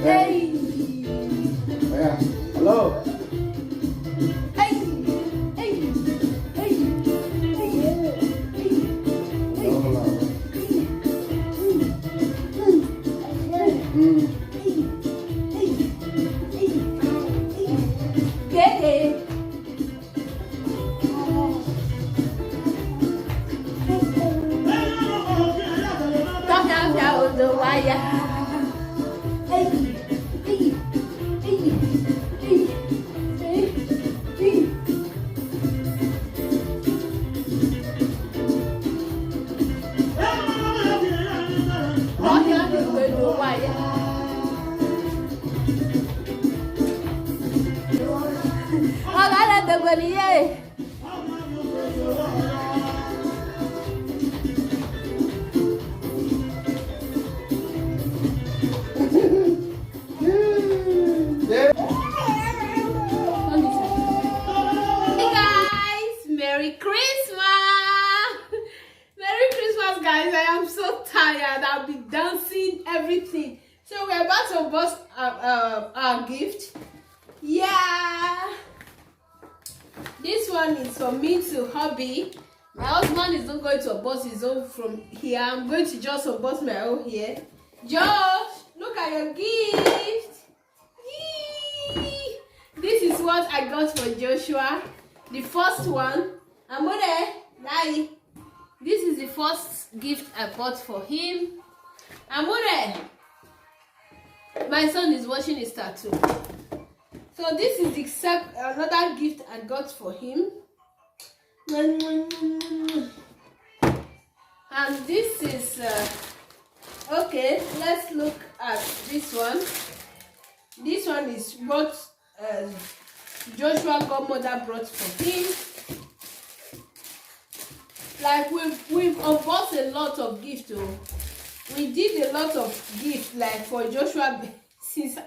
Hey. Yeah. Hello. Hey. Hey. Hey. Hello. Mm. Hey. Come down down the wire. Hey. Hey. Hey. Hey. Hey. Hey. Come down the wire. Agora the golie. Yeah. Hey guys, Merry Christmas! Merry Christmas, guys. I am so tired. I'll be dancing, everything. So we're about to unbox our gift. Yeah. This one is for me to hubby. My husband is not going to unbox his own from here. I'm going to just unbox my own here. Josh, look at your gift. Yee! This is what I got for Joshua. The first one. Amore, Daddy. This is the first gift I bought for him. Amore. My son is watching his tattoo. So this is the another gift I got for him. And this is okay, let's look at this one. This one is what Joshua godmother brought for him. Like we've unboxed a lot of gifts. We did a lot of gifts like for Joshua since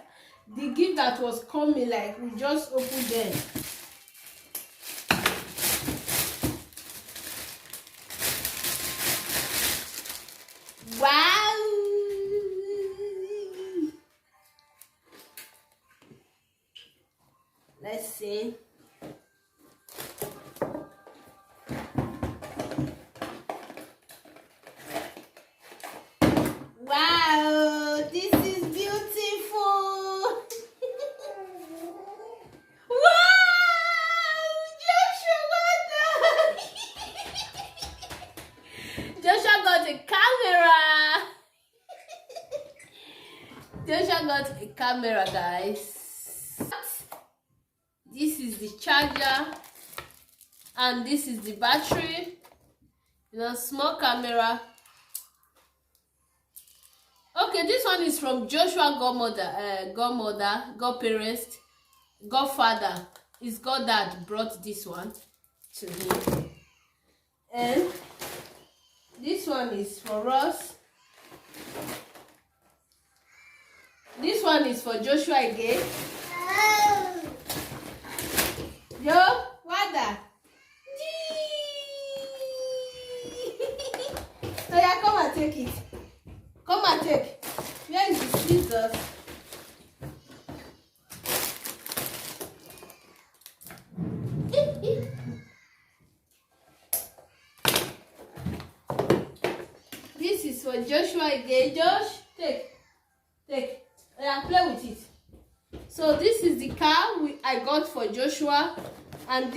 the gift that was coming, like we just opened them. Wow! Let's see. Wow, this is beautiful. Wow, Joshua, Joshua got a camera. Joshua got a camera, guys. This is the charger, and this is the battery. Small camera. Okay, this one is from Joshua godmother, godparents, godfather. His goddad brought this one to him. And this one is for us. This one is for Joshua again. Yo, what that? So yeah, come and take it. Come and take. Where is the scissors? This is for Joshua again. Josh, take. Yeah, play with it. So this is the car I got for Joshua, and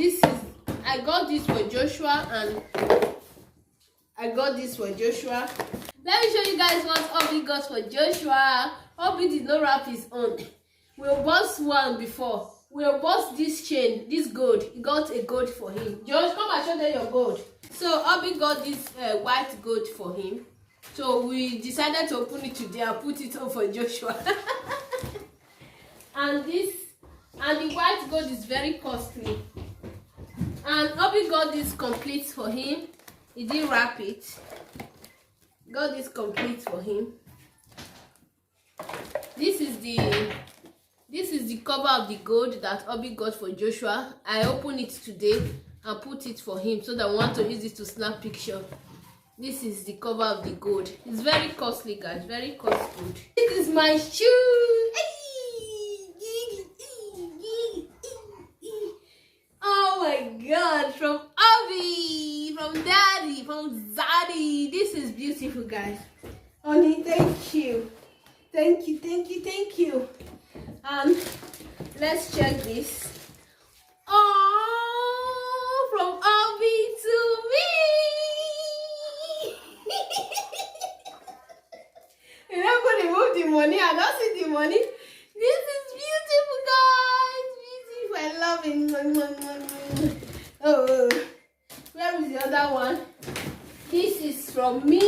I got this for Joshua, and I got this for Joshua. Let me show you guys what Obi got for Joshua. Obi did not wrap his own. We bought one before. We bought this chain, this gold. He got a gold for him. Josh, come and show them your gold. So Obi got this white gold for him. So we decided to open it today and put it on for Joshua. And the white gold is very costly. And Obi got this complete for him. He didn't wrap it. Got this complete for him. This is the cover of the gold that Obi got for Joshua. I opened it today and put it for him so that I want to use it to snap picture. This is the cover of the gold. It's very costly, guys. Very costly. This is my shoe. Oh my God! From Abby, from Daddy, from Zaddy. This is beautiful, guys. Honey, thank you. Thank you, thank you, thank you. And let's check this. Oh, from Abby to me. You're not going to move the money. I don't see the money. This is beautiful, guys. Beautiful. I love it. Oh, where is the other one? This is from me.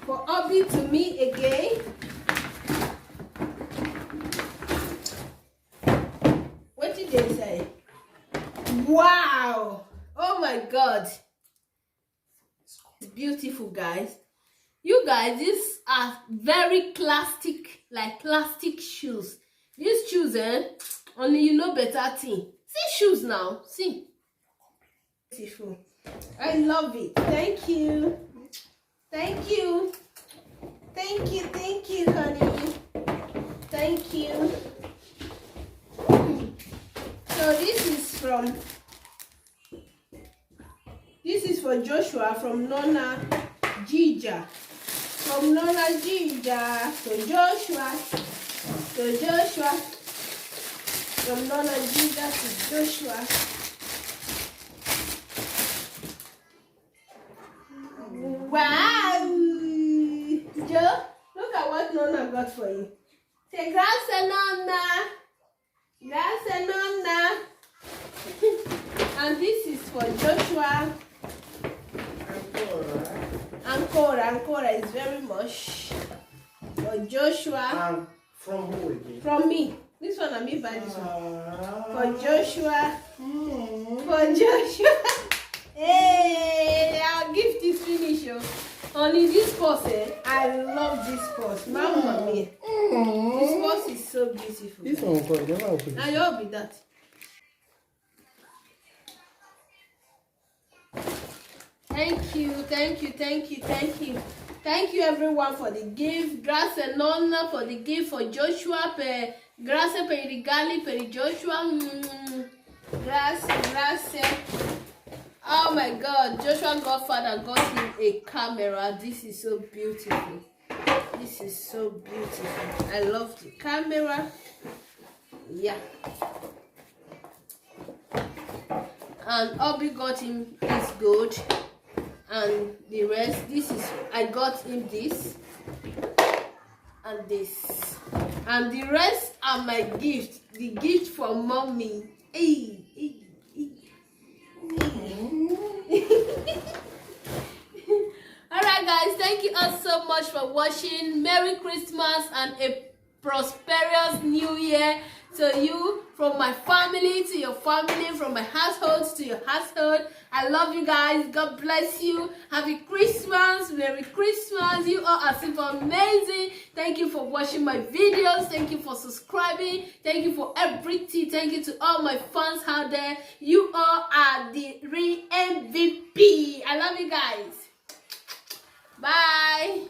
For Abby to me again. What did they say? Wow! Oh my God! It's beautiful, guys. You guys, these are very plastic, like plastic shoes. These shoes, only you know better thing. See shoes now. See. Beautiful. I love it. Thank you. Thank you. Thank you, honey. Thank you. So this is for Joshua from Nona Jija. From Nona Jija to Joshua. From Nona Jija to Joshua. Wow! Joe, look at what Nona got for you. Say, grazie Nonna. Grazie Nonna. And this is for Joshua. Ancora is very much. For Joshua. From who again? From me. This one I me buy this one. For Joshua. For Joshua. Hey, our gift is finished. Only this purse, I love this purse. Mamma mia. This purse is so beautiful. This one for you. Now you'll be that. Thank you. Thank you everyone for the gift. Grazie Nonna for the gift for Joshua. Grazie per i regali per Joshua. Grazie. Oh my God, Joshua Godfather got him a camera. This is so beautiful. I love the camera. Yeah. And Obi got him his gold. And the rest, I got him this. And this. And the rest are my gifts. The gift from mommy. Alright guys, thank you all so much for watching. Merry Christmas and a prosperous new year to you, from my family to your family, from my household to your household. I love you guys. God bless you. Happy Christmas. Merry Christmas. You all are super amazing. Thank you for watching my videos. Thank you for subscribing. Thank you for everything. Thank you to all my fans out there. You all are the real MVP. I love you guys. Bye.